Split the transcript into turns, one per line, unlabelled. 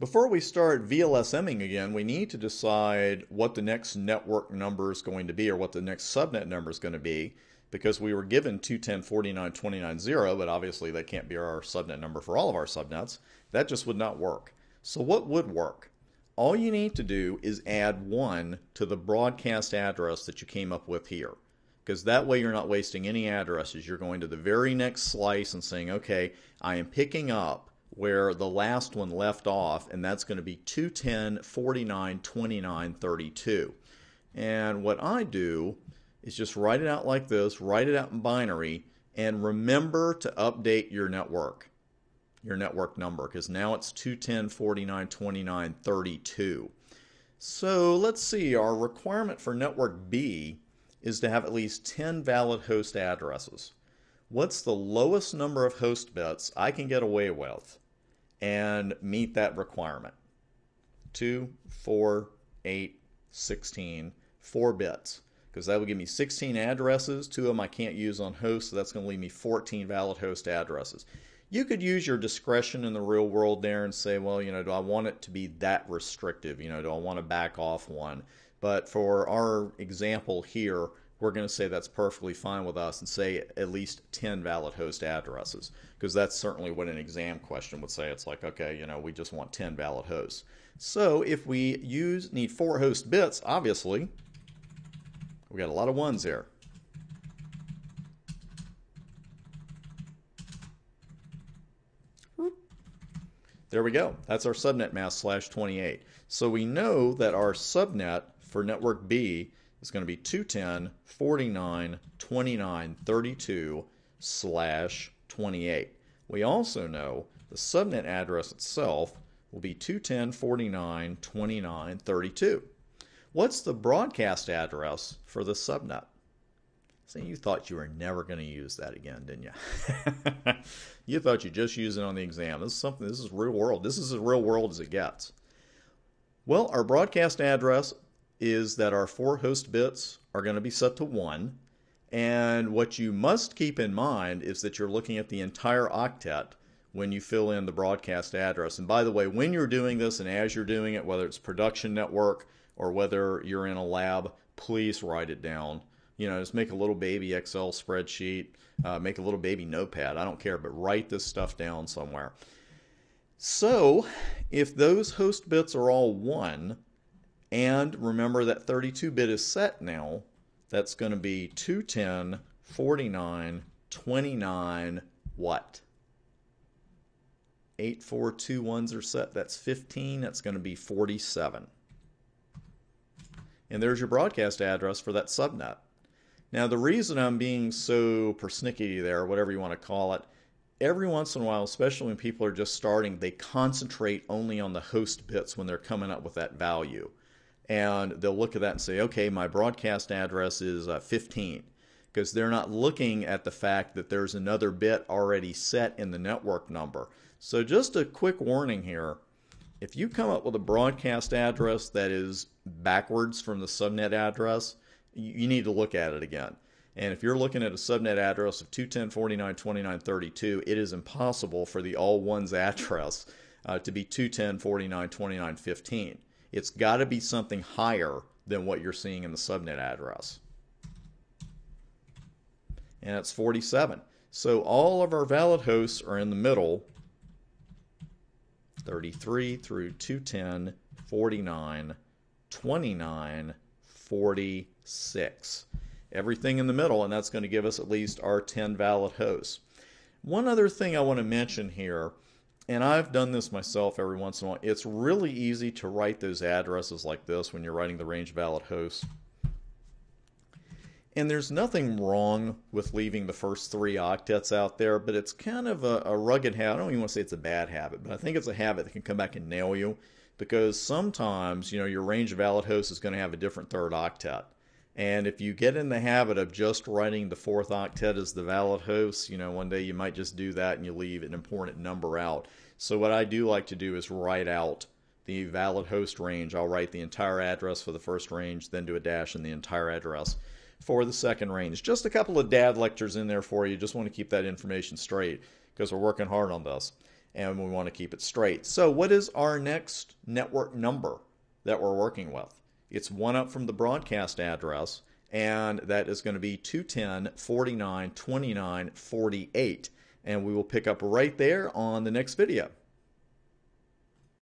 Before we start VLSMing again, we need to decide what the next network number is going to be or what the next subnet number is going to be, because we were given 210.49.29.0, but obviously that can't be our subnet number for all of our subnets. That just would not work. So what would work? All you need to do is add 1 to the broadcast address that you came up with here, because that way you're not wasting any addresses. You're going to the very next slice and saying, okay, I am picking up where the last one left off, and that's going to be 210.49.29.32. And what I do is just write it out like this, write it out in binary, and remember to update your network number, because now it's 210.49.29.32. So let's see, our requirement for network B is to have at least 10 valid host addresses. What's the lowest number of host bits I can get away with and meet that requirement? 2, 4, 8, 16, 4 bits. Because that would give me 16 addresses. 2 of them I can't use on host, so that's going to leave me 14 valid host addresses. You could use your discretion in the real world there and say, well, do I want it to be that restrictive? Do I want to back off one? But for our example here, we're going to say that's perfectly fine with us and say at least 10 valid host addresses, because that's certainly what an exam question would say. It's like, okay, we just want 10 valid hosts. So if we need 4 host bits, obviously, we got a lot of ones there. There we go. That's our subnet mask /28. So we know that our subnet for network B is going to be 210.49.29.32/28. We also know the subnet address itself will be 210.49.29.32. What's the broadcast address for the subnet? See, you thought you were never going to use that again, didn't you? You thought you'd just use it on the exam. This is real world. This is as real world as it gets. Well, our broadcast address is that our 4 host bits are going to be set to 1. And what you must keep in mind is that you're looking at the entire octet when you fill in the broadcast address. And by the way, when you're doing this and as you're doing it, whether it's production network or whether you're in a lab, please write it down. Just make a little baby Excel spreadsheet, make a little baby notepad. I don't care, but write this stuff down somewhere. So if those host bits are all 1, and remember that 32-bit is set now, that's going to be 210.49.29 what? 8, 4, 2 ones are set. That's 15. That's going to be 47. And there's your broadcast address for that subnet. Now, the reason I'm being so persnickety there, whatever you want to call it, every once in a while, especially when people are just starting, they concentrate only on the host bits when they're coming up with that value. And they'll look at that and say, okay, my broadcast address is 15, because they're not looking at the fact that there's another bit already set in the network number. So just a quick warning here. If you come up with a broadcast address that is backwards from the subnet address, you need to look at it again. And if you're looking at a subnet address of 210.49.29.32, it is impossible for the all ones address to be 210.49.29.15. It's got to be something higher than what you're seeing in the subnet address. And it's 47. So all of our valid hosts are in the middle, 33 through 210.49.29.46. Everything in the middle, and that's going to give us at least our 10 valid hosts. One other thing I want to mention here, and I've done this myself every once in a while, it's really easy to write those addresses like this when you're writing the range valid hosts. And there's nothing wrong with leaving the first 3 octets out there, but it's kind of a rugged habit. I don't even want to say it's a bad habit, but I think it's a habit that can come back and nail you, because sometimes, your range valid host is going to have a different 3rd octet. And if you get in the habit of just writing the 4th octet as the valid host, one day you might just do that and you leave an important number out. So what I do like to do is write out the valid host range. I'll write the entire address for the first range, then do a dash in the entire address for the second range. Just a couple of dad lectures in there for you. Just want to keep that information straight because we're working hard on this. and we want to keep it straight. So what is our next network number that we're working with? It's one up from the broadcast address, and that is going to be 210.49.29.48. And we will pick up right there on the next video.